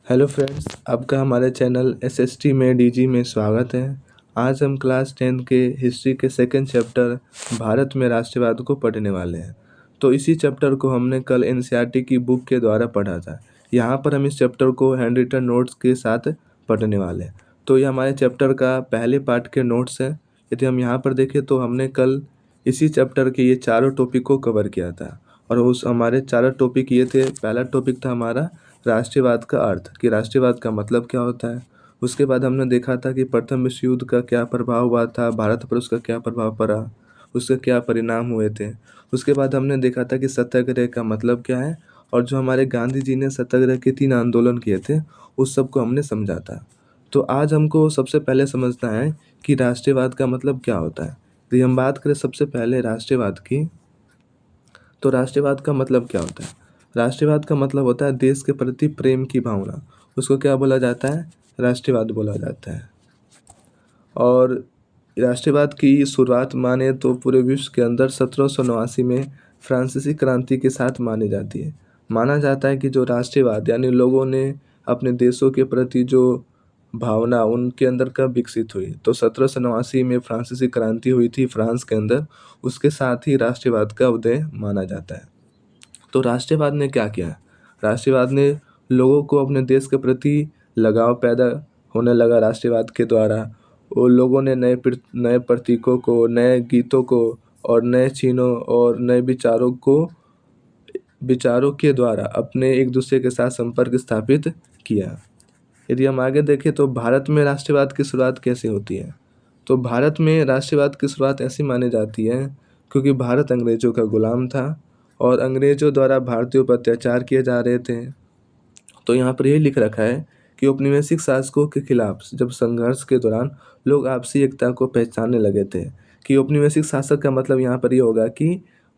Hello friends, आपका हमारे channel SST में डीजी में स्वागत है। आज हम क्लास 10 के हिस्ट्री के सेकंड चैप्टर भारत में राष्ट्रवाद को पढ़ने वाले हैं। तो इसी चैप्टर को हमने कल एनसीईआरटी की बुक के द्वारा पढ़ा था। यहाँ पर हम इस चैप्टर को हैंड रिटन नोट्स के साथ पढ़ने वाले हैं। तो ये हमारे चैप्टर का पहले पार्ट के नोट्स हैं। यदि हम यहाँ पर देखें तो हमने कल इसी चैप्टर के ये चारों टॉपिक को कवर किया था और उस हमारे चारों टॉपिक ये थे। पहला टॉपिक था हमारा राष्ट्रवाद का अर्थ, कि राष्ट्रवाद का मतलब क्या होता है। उसके बाद हमने देखा था कि प्रथम विश्व युद्ध का क्या प्रभाव हुआ था, भारत पर उसका क्या प्रभाव पड़ा, उसके क्या परिणाम हुए थे। उसके बाद हमने देखा था कि सत्याग्रह का मतलब क्या है और जो हमारे गांधी जी ने सत्याग्रह के 3 आंदोलन किए थे उस सब को हमने समझा था। तो आज हमको सबसे पहले समझना है कि राष्ट्रवाद का मतलब क्या होता है। तो हम बात करें सबसे पहले राष्ट्रवाद की, तो राष्ट्रवाद का मतलब क्या होता है। राष्ट्रवाद का मतलब होता है देश के प्रति प्रेम की भावना, उसको क्या बोला जाता है, राष्ट्रवाद बोला जाता है। और राष्ट्रवाद की शुरुआत माने तो पूरे विश्व के अंदर 1789 में फ्रांसीसी क्रांति के साथ मानी जाती है। माना जाता है कि जो राष्ट्रवाद यानी लोगों ने अपने देशों के प्रति जो भावना उनके अंदर कब विकसित हुई, तो 1789 में फ्रांसीसी क्रांति हुई थी फ्रांस के अंदर। उसके साथ ही राष्ट्रवाद का उदय माना जाता है। तो राष्ट्रवाद ने क्या किया, राष्ट्रवाद ने लोगों को अपने देश के प्रति लगाव पैदा होने लगा। राष्ट्रवाद के द्वारा वो लोगों ने नए प्रतीकों को, नए गीतों को और नए चिन्हों और नए विचारों के द्वारा अपने एक दूसरे के साथ संपर्क स्थापित किया। यदि हम आगे देखें तो भारत में राष्ट्रवाद की शुरुआत कैसे होती है, तो भारत में राष्ट्रवाद की शुरुआत ऐसी मानी जाती है क्योंकि भारत अंग्रेजों का गुलाम था और अंग्रेजों द्वारा भारतीयों पर अत्याचार किए जा रहे थे। तो यहाँ पर यही लिख रखा है कि औपनिवेशिक शासकों के खिलाफ जब संघर्ष के दौरान लोग आपसी एकता को पहचानने लगे थे। कि औपनिवेशिक शासक का मतलब यहाँ पर ये होगा कि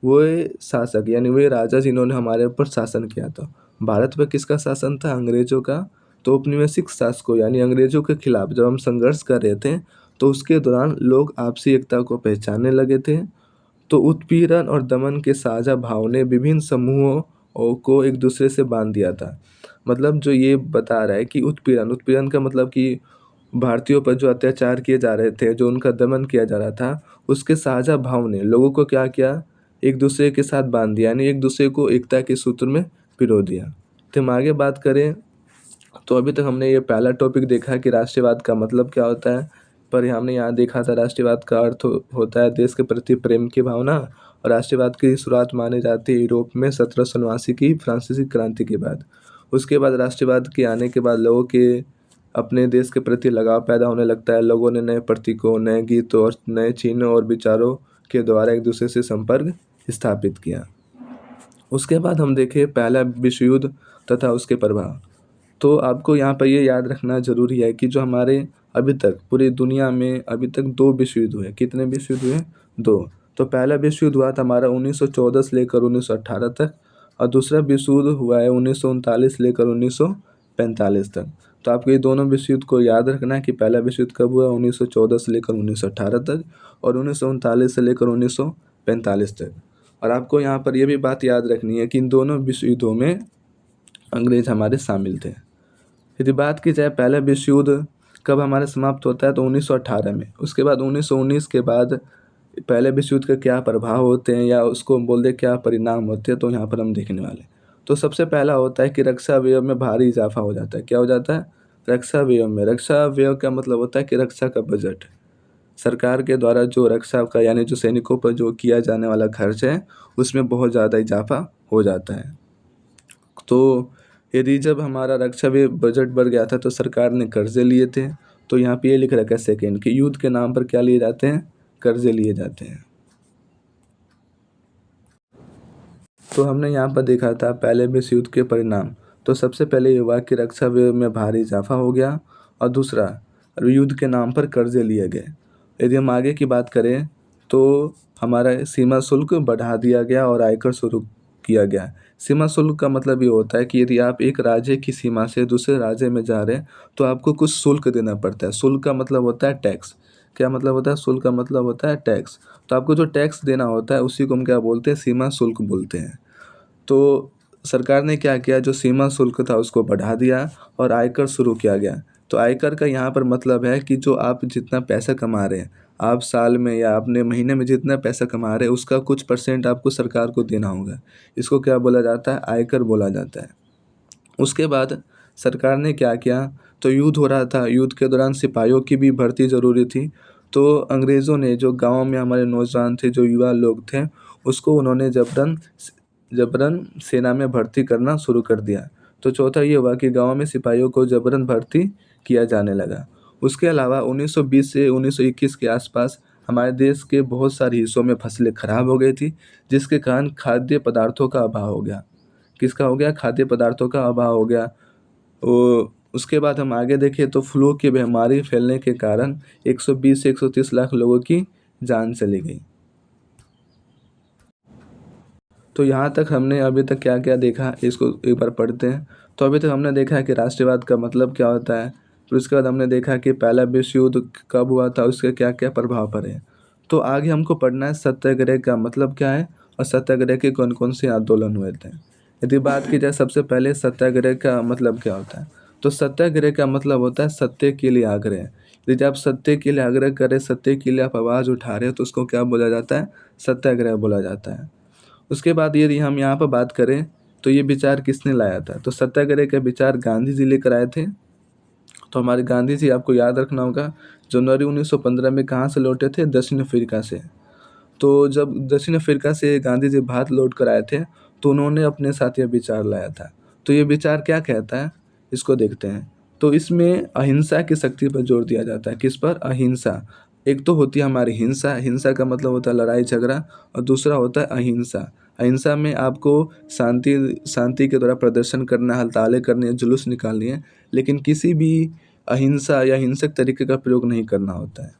वो शासक यानी वे राजा जिन्होंने हमारे ऊपर शासन किया था। भारत पर किसका शासन था, अंग्रेजों का। तो औपनिवेशिक शासकों यानी अंग्रेजों के खिलाफ जब हम संघर्ष कर रहे थे तो उसके दौरान लोग आपसी एकता को पहचानने लगे थे। तो उत्पीड़न और दमन के साझा भाव ने विभिन्न समूहों को एक दूसरे से बांध दिया था। मतलब जो ये बता रहा है कि उत्पीड़न उत्पीड़न का मतलब कि भारतीयों पर जो अत्याचार किए जा रहे थे, जो उनका दमन किया जा रहा था, उसके साझा भाव ने लोगों को क्या किया, एक दूसरे के साथ बांध दिया, यानी एक दूसरे को एकता के सूत्र में पिरो दिया। तो हम आगे बात करें तो अभी तक हमने ये पहला टॉपिक देखा कि राष्ट्रवाद का मतलब क्या होता है। पर हमने यहाँ देखा था राष्ट्रवाद का अर्थ होता है देश के प्रति प्रेम की भावना। और राष्ट्रवाद की शुरुआत मानी जाती है यूरोप में 1789 की फ्रांसीसी क्रांति के बाद। उसके बाद राष्ट्रवाद के आने के बाद लोगों के अपने देश के प्रति लगाव पैदा होने लगता है। लोगों ने नए प्रतीकों, नए गीतों और नए चिन्हों और विचारों के द्वारा एक दूसरे से संपर्क स्थापित किया। उसके बाद हम देखें पहला विश्व युद्ध तथा उसके प्रभाव। तो आपको यहाँ पर ये याद रखना जरूरी है कि जो हमारे अभी तक पूरी दुनिया में अभी तक 2 विश्व युद्ध हुए। कितने विश्व युद्ध हुए, 2। तो पहला विश्व युद्ध हुआ था हमारा 1914 से लेकर 1918 तक और दूसरा विश्व युद्ध हुआ है 1939 से लेकर 1945 तक। तो आपको ये दोनों विश्व युद्ध को याद रखना है कि पहला विश्व युद्ध कब हुआ, 1914 से लेकर 1918 तक और 1939 से लेकर 1945 तक। और आपको यहाँ पर यह भी बात याद रखनी है कि इन दोनों विश्व युद्धों में अंग्रेज हमारे शामिल थे। यदि बात की जाए पहला विश्व युद्ध कब हमारा समाप्त होता है तो 1918 में। उसके बाद 1919 के बाद पहले विश्व युद्ध के क्या प्रभाव होते हैं या उसको बोल दे क्या परिणाम होते हैं, तो यहाँ पर हम देखने वाले। तो सबसे पहला होता है कि रक्षा व्यय में भारी इजाफा हो जाता है। क्या हो जाता है, रक्षा व्यय में। रक्षा व्यय का मतलब होता है कि रक्षा का बजट, सरकार के द्वारा जो रक्षा का यानी जो सैनिकों पर जो किया जाने वाला खर्च है उसमें बहुत ज़्यादा इजाफा हो जाता है। तो यदि जब हमारा रक्षा व्यय बजट बढ़ गया था तो सरकार ने कर्जे लिए थे। तो यहाँ पे ये लिख रखा है सेकेंड कि युद्ध के नाम पर क्या लिए जाते हैं, कर्जे लिए जाते हैं। तो हमने यहाँ पर देखा था पहले विश्व युद्ध के परिणाम। तो सबसे पहले ये हुआ कि रक्षा व्यय में भारी इजाफा हो गया और दूसरा युद्ध के नाम पर कर्जे लिए गए। यदि हम आगे की बात करें तो हमारा सीमा शुल्क बढ़ा दिया गया और आयकर शुरू किया गया। सीमा शुल्क का मतलब ये होता है कि यदि आप एक राज्य की सीमा से दूसरे राज्य में जा रहे हैं तो आपको कुछ शुल्क देना पड़ता है। शुल्क का मतलब होता है टैक्स। क्या मतलब होता है, शुल्क का मतलब होता है टैक्स। तो आपको जो टैक्स देना होता है उसी को हम क्या बोलते हैं, सीमा शुल्क बोलते हैं। तो सरकार ने क्या किया, जो सीमा शुल्क था उसको बढ़ा दिया और आयकर शुरू किया गया। तो आयकर का यहाँ पर मतलब है कि जो आप जितना पैसा कमा रहे हैं, आप साल में या अपने महीने में जितना पैसा कमा रहे हैं उसका कुछ परसेंट आपको सरकार को देना होगा। इसको क्या बोला जाता है, आयकर बोला जाता है। उसके बाद सरकार ने क्या किया, तो युद्ध हो रहा था, युद्ध के दौरान सिपाहियों की भी भर्ती ज़रूरी थी। तो अंग्रेज़ों ने जो गाँव में हमारे नौजवान थे, जो युवा लोग थे, उसको उन्होंने जबरन जबरन सेना में भर्ती करना शुरू कर दिया। तो चौथा ये हुआ कि गाँव में सिपाहियों को जबरन भर्ती किया जाने लगा। उसके अलावा 1920 से 1921 के आसपास हमारे देश के बहुत सारे हिस्सों में फसलें खराब हो गई थी, जिसके कारण खाद्य पदार्थों का अभाव हो गया। किसका हो गया, खाद्य पदार्थों का अभाव हो गया। उसके बाद हम आगे देखें तो फ्लू की बीमारी फैलने के कारण 120 से 130 लाख लोगों की जान चली गई। तो यहाँ तक हमने अभी तक क्या क्या देखा, इसको एक बार पढ़ते हैं। तो अभी तक हमने देखा कि राष्ट्रवाद का मतलब क्या होता है, फिर उसके बाद हमने देखा कि पहला विश्व युद्ध कब हुआ था, उसके क्या क्या प्रभाव पड़े। तो आगे हमको पढ़ना है सत्याग्रह का मतलब क्या है और सत्याग्रह के कौन कौन से आंदोलन हुए थे। यदि बात की जाए सबसे पहले सत्याग्रह का मतलब क्या होता है, तो सत्याग्रह का मतलब होता है सत्य के लिए आग्रह। यदि आप सत्य के लिए आग्रह करें, सत्य के लिए आप आवाज़ उठा रहे हो, तो उसको क्या बोला जाता है, सत्याग्रह बोला जाता है। उसके बाद यदि हम यहाँ पर बात करें तो ये विचार किसने लाया था, तो सत्याग्रह का विचार गांधी जी लेकर आए थे। तो हमारे गांधी जी, आपको याद रखना होगा, जनवरी 1915 में कहाँ से लौटे थे, दक्षिण अफ्रीका से। तो जब दक्षिण अफ्रीका से गांधी जी भारत लौट कर आए थे, तो उन्होंने अपने साथ यह विचार लाया था। तो ये विचार क्या कहता है, इसको देखते हैं। तो इसमें अहिंसा की शक्ति पर जोर दिया जाता है। किस पर, अहिंसा। एक तो होती है हमारी हिंसा, हिंसा का मतलब होता है लड़ाई झगड़ा, और दूसरा होता है अहिंसा। अहिंसा में आपको शांति शांति के द्वारा प्रदर्शन करना, हड़तालें करनी है, जुलूस निकालनी है, लेकिन किसी भी अहिंसा या हिंसक तरीके का प्रयोग नहीं करना होता है।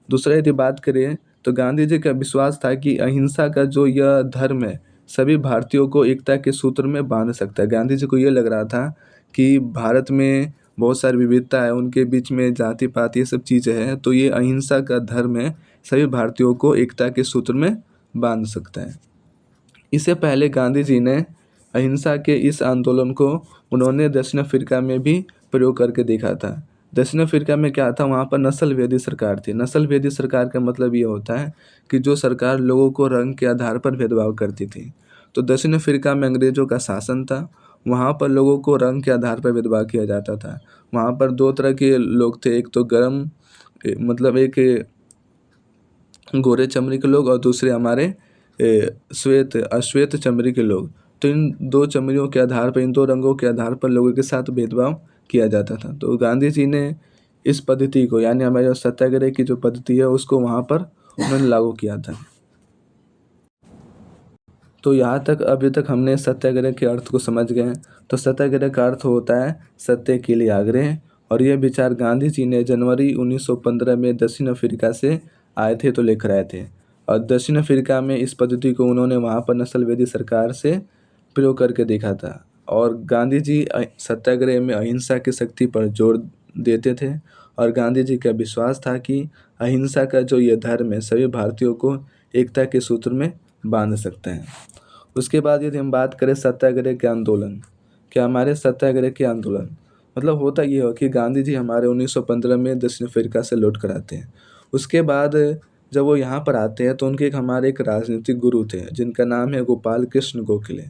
दूसरा यदि बात करें तो गांधी जी का विश्वास था कि अहिंसा का जो यह धर्म है, सभी भारतीयों को एकता के सूत्र में बांध सकता है। गांधी जी को ये लग रहा था कि भारत में बहुत सारी विविधता है, उनके बीच में जाति पाति ये सब चीज़ें हैं, तो ये अहिंसा का धर्म है, सभी भारतीयों को एकता के सूत्र में बांध सकता है। इससे पहले गांधी जी ने अहिंसा के इस आंदोलन को उन्होंने दक्षिण अफ्रीका में भी प्रयोग करके देखा था। दक्षिण अफ्रीका में क्या था, वहाँ पर नस्ल भेदी सरकार थी। नस्ल भेदी सरकार का मतलब ये होता है कि जो सरकार लोगों को रंग के आधार पर भेदभाव करती थी। तो दक्षिण अफ्रीका में अंग्रेज़ों का शासन था, वहाँ पर लोगों को रंग के आधार पर भेदभाव किया जाता था। वहाँ पर दो तरह के लोग थे, एक तो मतलब एक गोरे चमड़ी के लोग और दूसरे हमारे अश्वेत चमड़ी के लोग। तो इन दो चमड़ियों के आधार पर, इन दो रंगों के आधार पर लोगों के साथ भेदभाव किया जाता था। तो गांधी जी ने इस पद्धति को, यानी हमारे जो सत्याग्रह की जो पद्धति है, उसको वहाँ पर उन्होंने लागू किया था। तो यहाँ तक अभी तक हमने सत्याग्रह के अर्थ को समझ गए हैं। तो सत्याग्रह का अर्थ होता है सत्य के लिए आग्रह, और यह विचार गांधी जी ने जनवरी 1915 में दक्षिण अफ्रीका से आए थे, तो लेकर आए थे। और दक्षिण अफ्रीका में इस पद्धति को उन्होंने वहाँ पर नस्लवेदी सरकार से प्रयोग करके देखा था। और गांधी जी सत्याग्रह में अहिंसा की शक्ति पर जोर देते थे, और गांधी जी का विश्वास था कि अहिंसा का जो ये धर्म है, सभी भारतीयों को एकता के सूत्र में बांध सकते हैं। उसके बाद यदि हम बात करें सत्याग्रह के आंदोलन, क्या हमारे सत्याग्रह के आंदोलन मतलब होता ये हो कि गांधी जी हमारे 1915 में दक्षिण अफ्रीका से लौट कर आते हैं। उसके बाद जब वो यहाँ पर आते हैं तो उनके हमारे एक राजनीतिक गुरु थे, जिनका नाम है गोपाल कृष्ण गोखले।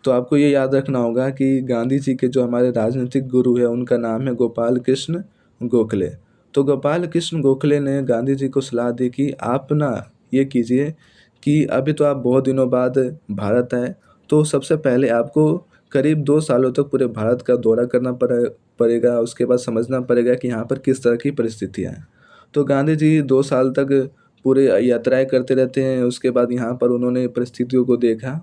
तो आपको ये याद रखना होगा कि गांधी जी के जो हमारे राजनीतिक गुरु है, उनका नाम है गोपाल कृष्ण गोखले। तो गोपाल कृष्ण गोखले ने गांधी जी को सलाह दी कि आप ना ये कीजिए कि अभी तो आप बहुत दिनों बाद भारत आए, तो सबसे पहले आपको करीब 2 सालों तक पूरे भारत का दौरा करना पड़ेगा। उसके बाद समझना पड़ेगा कि यहाँ पर किस तरह की परिस्थितियाँ हैं। तो गांधी जी 2 साल तक पूरे यात्राएँ करते रहते हैं। उसके बाद यहाँ पर उन्होंने परिस्थितियों को देखा।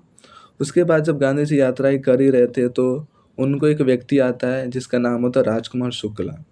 उसके बाद जब गांधी जी यात्राएँ कर ही रहे थे, तो उनको एक व्यक्ति आता है जिसका नाम होता है राजकुमार शुक्ला।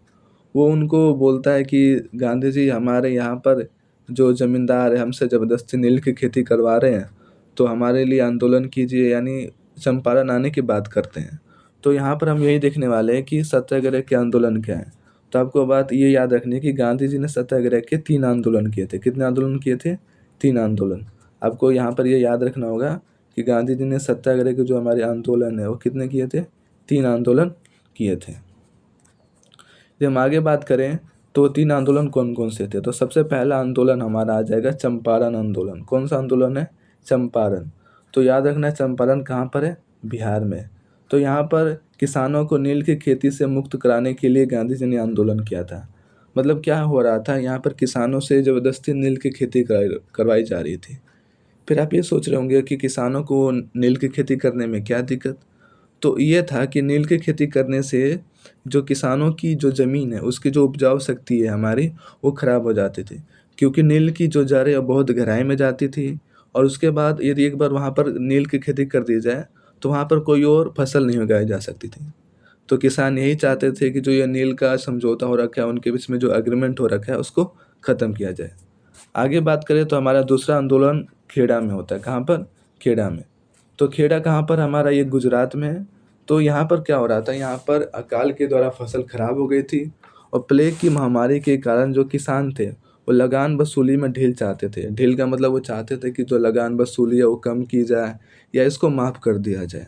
वो उनको बोलता है कि गांधी जी, हमारे यहाँ पर जो ज़मींदार है हमसे ज़बरदस्ती नील की खेती करवा रहे हैं, तो हमारे लिए आंदोलन कीजिए, यानी चंपारण आने की बात करते हैं। तो यहाँ पर हम यही देखने वाले हैं कि सत्याग्रह के आंदोलन क्या है। तो आपको बात ये याद रखनी है कि गांधी जी ने सत्याग्रह के 3 आंदोलन किए थे। कितने आंदोलन किए थे? 3 आंदोलन। आपको यहाँ पर ये याद रखना होगा कि गांधी जी ने सत्याग्रह के जो हमारे आंदोलन है वो कितने किए थे? 3 आंदोलन किए थे। यदि हम आगे बात करें तो 3 आंदोलन कौन कौन से थे, तो सबसे पहला आंदोलन हमारा आ जाएगा चंपारण आंदोलन। कौन सा आंदोलन है? चंपारण। तो याद रखना है चंपारण कहाँ पर है? बिहार में। तो यहाँ पर किसानों को नील की खेती से मुक्त कराने के लिए गांधी जी ने आंदोलन किया था। मतलब क्या हो रहा था, यहाँ पर किसानों से ज़बरदस्ती नील की खेती करवाई जा रही थी। फिर आप ये सोच रहे होंगे कि किसानों को नील की खेती करने में क्या दिक्कत? तो ये था कि नील की खेती करने से जो किसानों की जो ज़मीन है उसकी जो उपजाऊ शक्ति है हमारी, वो ख़राब हो जाती थी। क्योंकि नील की जो जड़ है वो बहुत गहराई में जाती थी, और उसके बाद यदि एक बार वहाँ पर नील की खेती कर दी जाए तो वहाँ पर कोई और फसल नहीं उगाई जा सकती थी। तो किसान यही चाहते थे कि जो ये नील का समझौता हो रखा है, उनके बीच में जो एग्रीमेंट हो रखा है उसको ख़त्म किया जाए। आगे बात करें तो हमारा दूसरा आंदोलन खेड़ा में होता है। कहाँ पर? खेड़ा में। तो खेड़ा कहाँ पर? हमारा ये गुजरात में है। तो यहाँ पर क्या हो रहा था, यहाँ पर अकाल के द्वारा फसल खराब हो गई थी, और प्लेग की महामारी के कारण जो किसान थे वो लगान वसूली में ढील चाहते थे। ढील का मतलब वो चाहते थे कि जो लगान वसूली है वो कम की जाए या इसको माफ़ कर दिया जाए।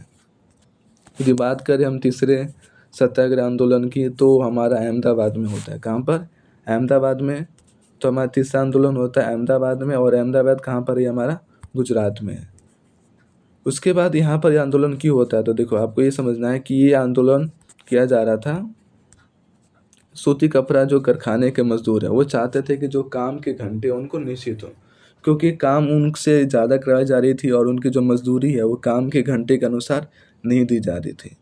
यदि बात करें हम तीसरे सत्याग्रह आंदोलन की, तो हमारा अहमदाबाद में होता है। कहाँ पर? अहमदाबाद में। तो हमारा तीसरा आंदोलन होता है अहमदाबाद में, और अहमदाबाद कहाँ पर है? हमारा गुजरात में है। उसके बाद यहाँ पर ये आंदोलन क्यों होता है, तो देखो आपको ये समझना है कि ये आंदोलन किया जा रहा था। सूती कपड़ा जो कारखाने के मजदूर हैं वो चाहते थे कि जो काम के घंटे उनको निश्चित हो, क्योंकि काम उनसे ज़्यादा कराई जा रही थी और उनकी जो मजदूरी है वो काम के घंटे के अनुसार नहीं दी जा रही थी।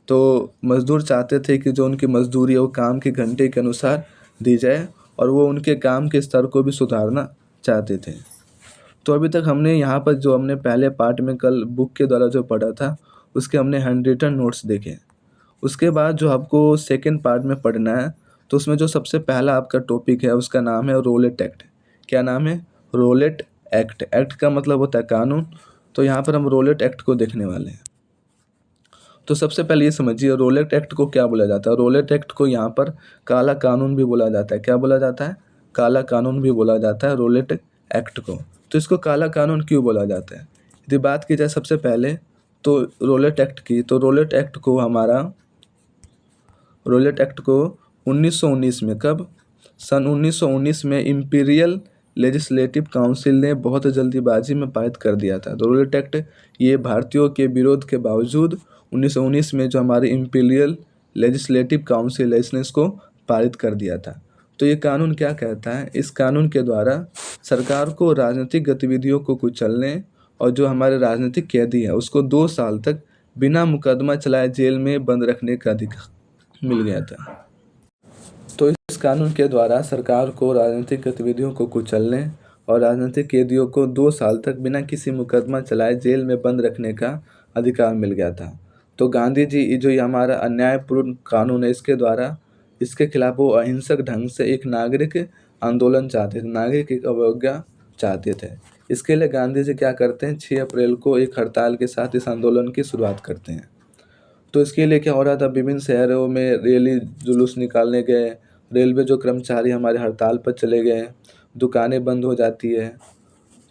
तो मज़दूर चाहते थे कि जो उनकी मज़दूरी है वो काम के घंटे के अनुसार दी जाए, और वो उनके काम के स्तर को भी सुधारना चाहते थे। तो अभी तक हमने यहाँ पर जो हमने पहले पार्ट में कल बुक के द्वारा जो पढ़ा था उसके हमने हैंड रिटन नोट्स देखे। उसके बाद जो आपको सेकंड पार्ट में पढ़ना है, तो उसमें जो सबसे पहला आपका टॉपिक है उसका नाम है रोलेट एक्ट। क्या नाम है? Roulette act. एक्ट का मतलब होता है कानून। तो यहाँ पर हम रोलेट एक्ट को देखने वाले हैं। तो सबसे पहले ये समझिए रोलेट एक्ट को क्या बोला जाता है। रोलेट एक्ट को यहाँ पर काला कानून भी बोला जाता है। क्या बोला जाता है? काला कानून भी बोला जाता है रोलेट एक्ट को। तो इसको काला कानून क्यों बोला जाता है? यदि बात की जाए सबसे पहले तो रोलेट एक्ट की, तो रोलेट एक्ट को 1919 में, कब? सन 1919 में इंपीरियल लेजिस्लेटिव काउंसिल ने बहुत जल्दीबाजी में पारित कर दिया था। तो रोलेट एक्ट ये भारतीयों के विरोध के बावजूद 1919 में जो हमारी इंपीरियल लेजिस्लेटिव काउंसिल है इसने इसको पारित कर दिया था। तो ये कानून क्या कहता है? इस कानून के द्वारा सरकार को राजनीतिक गतिविधियों को कुचलने और जो हमारे राजनीतिक कैदी हैं उसको 2 साल तक बिना मुकदमा चलाए जेल में बंद रखने का अधिकार मिल गया था। तो इस कानून के द्वारा सरकार को राजनीतिक गतिविधियों को कुचलने और राजनीतिक कैदियों को 2 साल तक बिना किसी मुकदमा चलाए जेल में बंद रखने का अधिकार मिल गया था। तो गांधी जी जो ये हमारा अन्यायपूर्ण कानून है इसके द्वारा इसके खिलाफ वो अहिंसक ढंग से एक नागरिक आंदोलन चाहते थे, नागरिक एक अवज्ञा चाहते थे। इसके लिए गांधी जी क्या करते हैं, 6 अप्रैल को एक हड़ताल के साथ इस आंदोलन की शुरुआत करते हैं। तो इसके लिए क्या हो रहा था, विभिन्न शहरों में रैली जुलूस निकालने गए, रेलवे जो कर्मचारी हमारे हड़ताल पर चले गए, दुकानें बंद हो जाती है।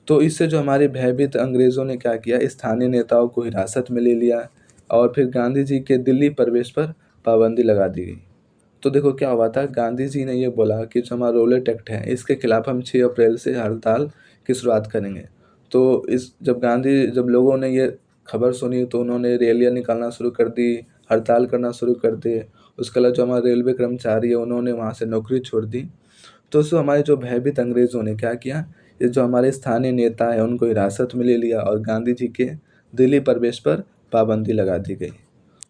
तो इससे जो हमारे भयभीत अंग्रेज़ों ने क्या किया, स्थानीय नेताओं को हिरासत में ले लिया और फिर गांधी जी के दिल्ली प्रवेश पर पाबंदी लगा दी गई। तो देखो क्या हुआ था, गांधी जी ने ये बोला कि जो हमारा रोलेट एक्ट है इसके खिलाफ हम 6 अप्रैल से हड़ताल की शुरुआत करेंगे। तो जब लोगों ने ये खबर सुनी तो उन्होंने रैलियाँ निकालना शुरू कर दी, हड़ताल करना शुरू कर दिए। उसके अलावा जो हमारे रेलवे कर्मचारी है उन्होंने वहाँ से नौकरी छोड़ दी। तो उसमें हमारे जो भयभीत अंग्रेज़ों ने क्या किया, ये जो हमारे स्थानीय नेता है उनको हिरासत में ले लिया और गांधी जी के दिल्ली प्रवेश पर पाबंदी लगा दी गई।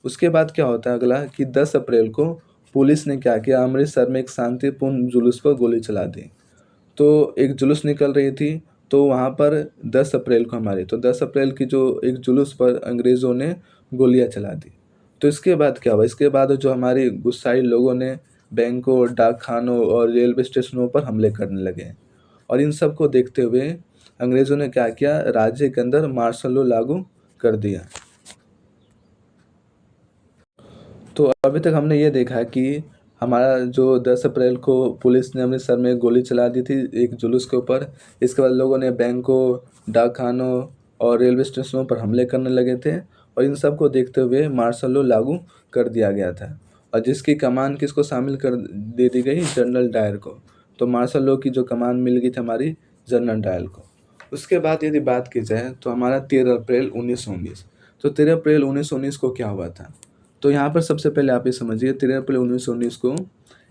उसके बाद क्या होता है अगला कि 10 अप्रैल को पुलिस ने क्या किया, अमृतसर में एक शांतिपूर्ण जुलूस पर गोली चला दी। तो एक जुलूस निकल रही थी, तो वहाँ पर 10 अप्रैल को तो 10 अप्रैल की जो एक जुलूस पर अंग्रेज़ों ने गोलियाँ चला दी। तो इसके बाद क्या हुआ, इसके बाद जो हमारे गुस्साए लोगों ने बैंकों, डाक खानों और रेलवे स्टेशनों पर हमले करने लगे। और इन सब को देखते हुए अंग्रेज़ों ने क्या किया, राज्य के अंदर मार्शल लॉ लागू कर दिया। तो अभी तक हमने ये देखा है कि हमारा जो 10 अप्रैल को पुलिस ने अमृतसर में गोली चला दी थी एक जुलूस के ऊपर। इसके बाद लोगों ने बैंकों, डाक खानों और रेलवे स्टेशनों पर हमले करने लगे थे, और इन सब को देखते हुए मार्शल लॉ लागू कर दिया गया था, और जिसकी कमान किसको शामिल कर दे दी गई, जनरल डायर को। तो मार्शल लॉ की जो कमान मिल गई थी हमारी जनरल डायर को। उसके बाद यदि बात की जाए तो हमारा 13 अप्रैल 1919। तो 13 अप्रैल 1919 को क्या हुआ था, तो यहाँ पर सबसे पहले आप ये समझिए 13 अप्रैल 1919 को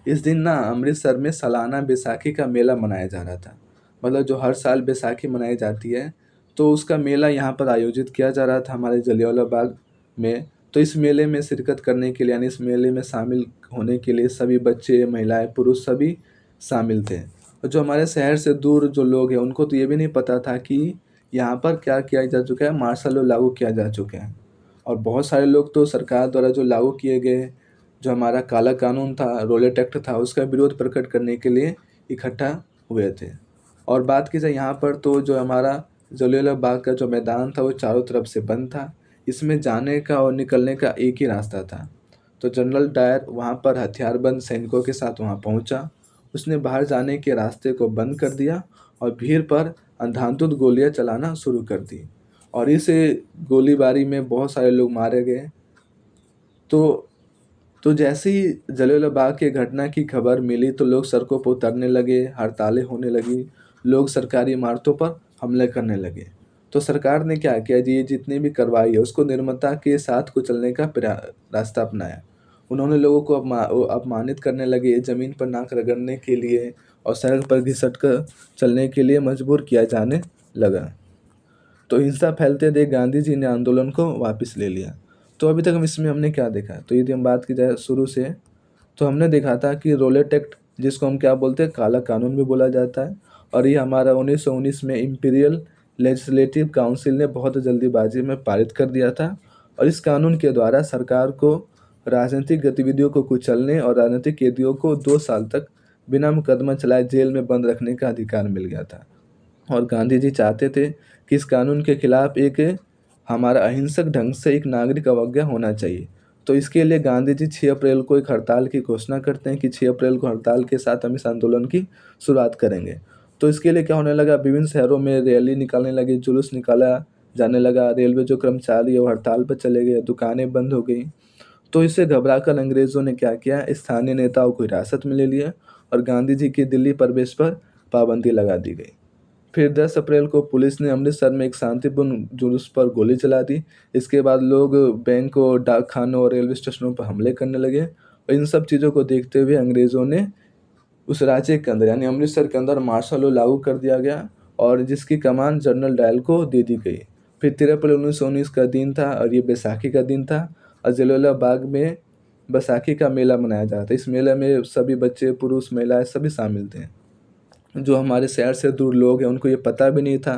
इस दिन ना अमृतसर में सालाना बैसाखी का मेला मनाया जा रहा था। मतलब जो हर साल बैसाखी मनाई जाती है, तो उसका मेला यहाँ पर आयोजित किया जा रहा था हमारे जलियांवाला बाग में। तो इस मेले में शिरकत करने के लिए, यानी इस मेले में शामिल होने के लिए सभी बच्चे, महिलाएं, पुरुष सभी शामिल थे। और जो हमारे शहर से दूर जो लोग हैं उनको तो ये भी नहीं पता था कि यहाँ पर क्या किया जा चुका है, मार्शल लॉ लागू किया जा चुका है। और बहुत सारे लोग तो सरकार द्वारा जो लागू किए गए जो हमारा काला कानून था, रोलेट एक्ट था, उसका विरोध प्रकट करने के लिए इकट्ठा हुए थे। और बात की जाए यहाँ पर तो जो हमारा जलियांवाला बाग का जो मैदान था वो चारों तरफ से बंद था। इसमें जाने का और निकलने का एक ही रास्ता था। तो जनरल डायर वहाँ पर हथियारबंद सैनिकों के साथ वहाँ पहुँचा। उसने बाहर जाने के रास्ते को बंद कर दिया और भीड़ पर अंधाधुंध गोलियाँ चलाना शुरू कर दी, और इस गोलीबारी में बहुत सारे लोग मारे गए। तो जैसे ही जलियांवाला बाग की घटना की खबर मिली तो लोग सड़कों पर उतरने लगे, हड़तालें होने लगी, लोग सरकारी इमारतों पर हमले करने लगे। तो सरकार ने क्या किया जी, ये जितनी भी कार्रवाई है उसको निर्ममता के साथ कुचलने का रास्ता अपनाया। उन्होंने लोगों को अपमानित करने लगे, ज़मीन पर नाक रगड़ने के लिए और सड़क पर घिसट कर चलने के लिए मजबूर किया जाने लगा। तो हिंसा फैलते देख गांधी जी ने आंदोलन को वापस ले लिया। तो अभी तक हम इसमें हमने क्या देखा, तो यदि हम बात की जाए शुरू से, तो हमने देखा था कि रोलेट एक्ट, जिसको हम क्या बोलते हैं, काला कानून भी बोला जाता है, और ये हमारा 1919 में इम्पीरियल लेजिस्लेटिव काउंसिल ने बहुत जल्दीबाजी में पारित कर दिया था। और इस कानून के द्वारा सरकार को राजनीतिक गतिविधियों को कुचलने और राजनीतिक कैदियों को 2 साल तक बिना मुकदमा चलाए जेल में बंद रखने का अधिकार मिल गया था। और गांधी जी चाहते थे कि इस कानून के खिलाफ एक हमारा अहिंसक ढंग से एक नागरिक अवज्ञा होना चाहिए। तो इसके लिए गांधी जी 6 अप्रैल को एक हड़ताल की घोषणा करते हैं कि 6 अप्रैल को हड़ताल के साथ हम इस आंदोलन की शुरुआत करेंगे। तो इसके लिए क्या होने लगा, विभिन्न शहरों में रैली निकालने लगे, जुलूस निकाला जाने लगा, रेलवे जो कर्मचारी है वो हड़ताल पर चले गए, दुकानें बंद हो गई। तो इससे घबराकर अंग्रेज़ों ने क्या किया, स्थानीय नेताओं को हिरासत में ले लिया और गांधी जी के दिल्ली प्रवेश पर पाबंदी लगा दी गई। फिर 10 अप्रैल को पुलिस ने अमृतसर में एक शांतिपूर्ण जुलूस पर गोली चला दी। इसके बाद लोग बैंकों, डाकखानों और रेलवे स्टेशनों पर हमले करने लगे, और इन सब चीज़ों को देखते हुए अंग्रेज़ों ने उस राज्य के अंदर यानी अमृतसर के अंदर मार्शल लॉ लागू कर दिया गया, और जिसकी कमान जनरल डायल को दे दी गई। फिर 13 अप्रैल 1919 का दिन था और ये बैसाखी का दिन था, और जलियांवाला बाग में बैसाखी का मेला मनाया जा रहा था। इस मेले में सभी बच्चे, पुरुष, महिलाएं सभी शामिल थे। जो हमारे शहर से दूर लोग हैं उनको ये पता भी नहीं था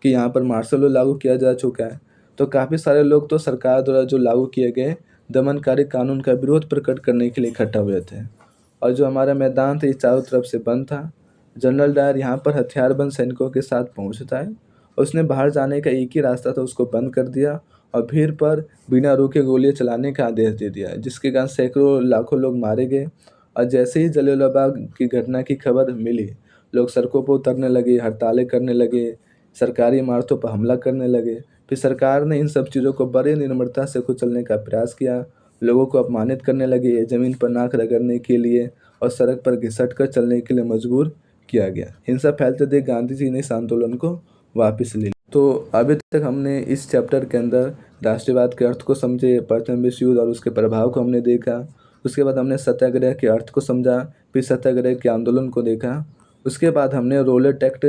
कि यहाँ पर मार्शल लॉ लागू किया जा चुका है। तो काफ़ी सारे लोग तो सरकार द्वारा जो लागू किए गए दमनकारी कानून का विरोध प्रकट करने के लिए इकट्ठा हुए थे। और जो हमारा मैदान था ये चारों तरफ से बंद था। जनरल डायर यहाँ पर हथियारबंद सैनिकों के साथ पहुँचता है। उसने बाहर जाने का एक ही रास्ता था, उसको बंद कर दिया और भीड़ पर बिना रुके गोलियां चलाने का आदेश दे दिया, जिसके कारण सैकड़ों लाखों लोग मारे गए। और जैसे ही जलियांवाला बाग की घटना की खबर मिली, लोग सड़कों पर उतरने लगे, हड़तालें करने लगे, सरकारी इमारतों पर हमला करने लगे। फिर सरकार ने इन सब चीज़ों को बड़े निर्ममता से कुचलने का प्रयास किया, लोगों को अपमानित करने लगे, ज़मीन पर नाक रगड़ने के लिए और सड़क पर घिसट कर चलने के लिए मजबूर किया गया। हिंसा फैलते देख गांधी जी ने इस आंदोलन को वापस ले लिया। तो अभी तक हमने इस चैप्टर के अंदर राष्ट्रवाद के अर्थ को समझे, प्रथम विश्व युद्ध और उसके प्रभाव को हमने देखा। उसके बाद हमने सत्याग्रह के अर्थ को समझा, फिर सत्याग्रह के आंदोलन को देखा। उसके बाद हमने रोलेट एक्ट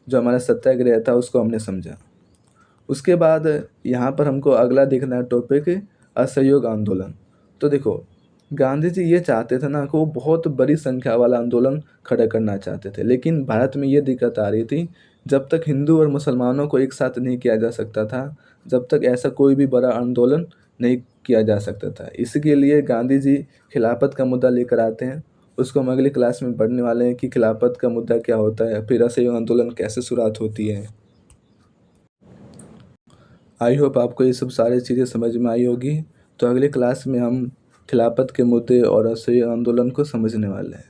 जो हमारा सत्याग्रह था उसको हमने समझा। उसके बाद यहाँ पर हमको अगला देखना है टॉपिक, असहयोग आंदोलन। तो देखो, गांधी जी ये चाहते थे ना कि वो बहुत बड़ी संख्या वाला आंदोलन खड़ा करना चाहते थे, लेकिन भारत में ये दिक्कत आ रही थी, जब तक हिंदू और मुसलमानों को एक साथ नहीं किया जा सकता था, जब तक ऐसा कोई भी बड़ा आंदोलन नहीं किया जा सकता था। इसके लिए गांधी जी खिलाफत का मुद्दा लेकर आते हैं। उसको हम अगली क्लास में पढ़ने वाले हैं कि खिलाफत का मुद्दा क्या होता है, फिर असहयोग आंदोलन कैसे शुरुआत होती है। आई होप आपको ये सब सारी चीज़ें समझ में आई होगी। तो अगली क्लास में हम खिलाफत के मुद्दे और असहयोग आंदोलन को समझने वाले हैं।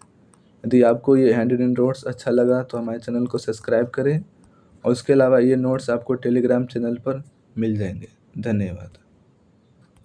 यदि आपको ये हैंड रिटन नोट्स अच्छा लगा तो हमारे चैनल को सब्सक्राइब करें और उसके अलावा ये नोट्स आपको टेलीग्राम चैनल पर मिल जाएंगे। धन्यवाद।